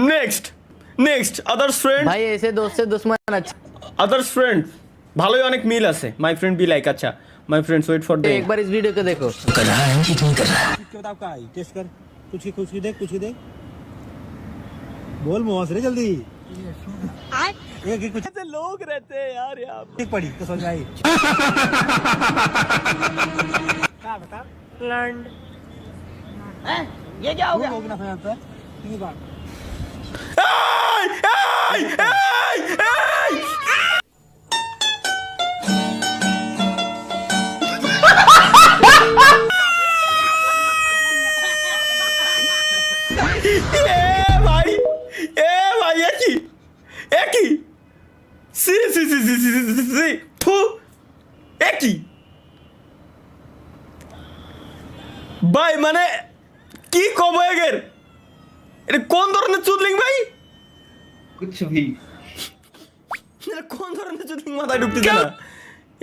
Next others friend भाई ऐसे दोस्त से दुश्मन अच्छा। আদার্স ফ্রেন্ড ভালোই অনেক মিল আছে মাই ফ্রেন্ড বি লাইক আচ্ছা my friends wait for the एक बार इस वीडियो को देखो। बताओ का आई टेस्ट कर कुछ ही देख बोल मुंह से जल्दी एक कुछ ऐसे लोग रहते हैं यार यहाँ पे। एक पड़ी तो समझ आई क्या बता लैंड ये क्या हो गया? लोग ना फैलता है नहीं बात এই! ভাই একই সি ফু একই ভাই মানে কি কব এগের এটা কোন ধরনের চুদলিং ভাই कुछ भी এটা কোন ধরনের চুদলিং মাথায় ঢুকতেছে না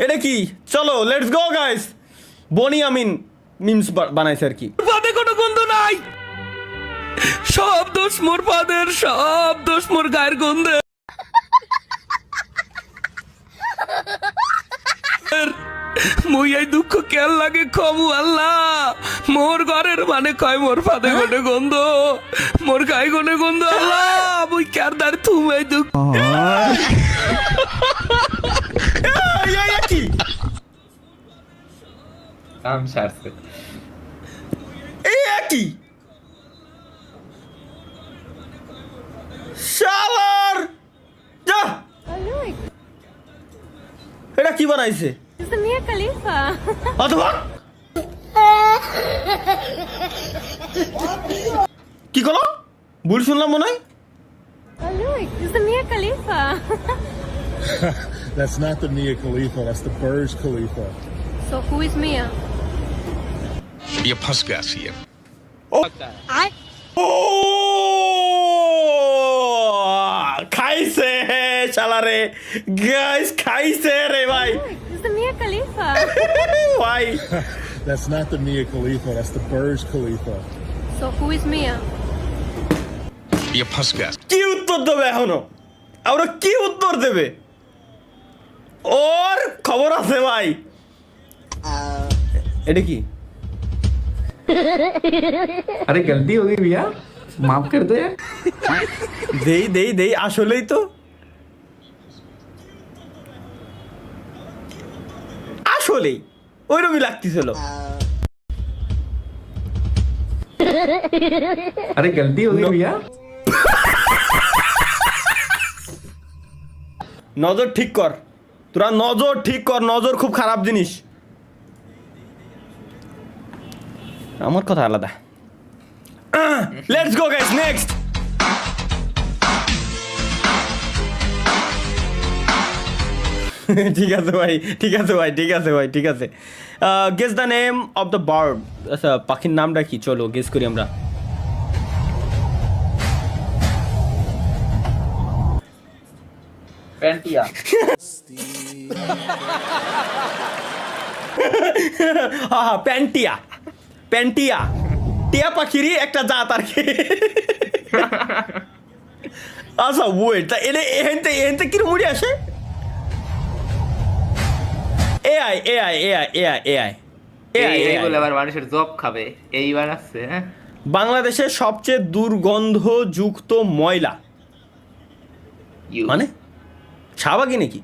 এটা কি চলো let's go guys Boni Amin memes বানাইছে আর কি পাদে কোনো গন্ধ নাই, সব দোষ মোর পাদের, সব দোষ মোর গায়ের গন্ধে। মুই এই দুঃখ কেন লাগে কমু আল্লাহ, মোর ঘরের মানে কয় মোর পাদে গনে গন্ধ, মোর গায়ে গনে গন্ধ আল্লাহ, মুই কার দাঁড় তুমি এই দুঃখ। এই কি काम शार से এই কি শালার যা এটা কি বানাইছে This is Mia Khalifa. অথবা কি করলো ভুল শুনলাম মনে হয় Oh look, this is Mia Khalifa. That's not the Mia Khalifa, that's the Burj Khalifa. So who is Mia? ये फंस गया सीएम ও খাইছে শালারে গাইস খাইছে রে ভাই This is Mia Khalifa. ভাই That's not the Mia Khalifa, that's the Burj Khalifa. So who is Mia? ये फंस गया কি উত্তর দেবে এখনো আমরা কি উত্তর দেবে ওর খবর আছে ভাই এটা কি अरे गलती हो गई भैया माफ कर दो यार দেই আসলেই তো আসলেই ওইরকমই লাগতেছিল अरे गलती हो गई भैया নজর ঠিক কর তোরা নজর ঠিক কর নজর খুব খারাপ জিনিস আমার কথা আলাদা লেটস গো গাইস নেক্সট ঠিক আছে ভাই guess the name of the bird আচ্ছা পাখির নামটা কি চলো গেস করি আমরা पेंटिया হ্যাঁ প্যান্টিয়া টিয়া পাখিরই একটা জাত আর কি আচ্ছা ওয়েট তা এহেনতে কিরম মুড়ি আসে এআই এইগুলো আবার মানুষের জব খাবে এইবার আসছে হ্যাঁ বাংলাদেশের সবচেয়ে দুর্গন্ধযুক্ত ময়লা মানে শাহবাগি নাকি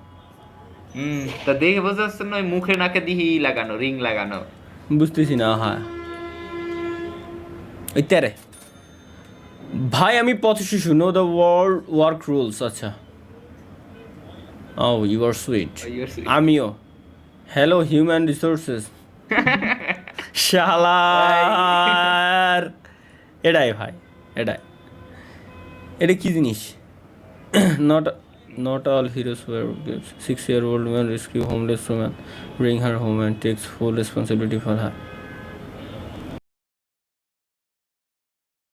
তা দেখে বোঝা যাচ্ছে না ওই মুখে নাকে দিহি লাগানো রিং লাগানো বুঝতেছি না হ্যাঁ ওই তেরে ভাই আমি পথ শিশু know the world work rules আচ্ছা oh you are sweet You are sweet. আমিও হ্যালো হিউম্যান রিসোর্সেস শালার এটাই ভাই এটা কি জিনিস Not all heroes wear gifts. 6-year-old woman rescue homeless woman, bring her home and takes full responsibility for her.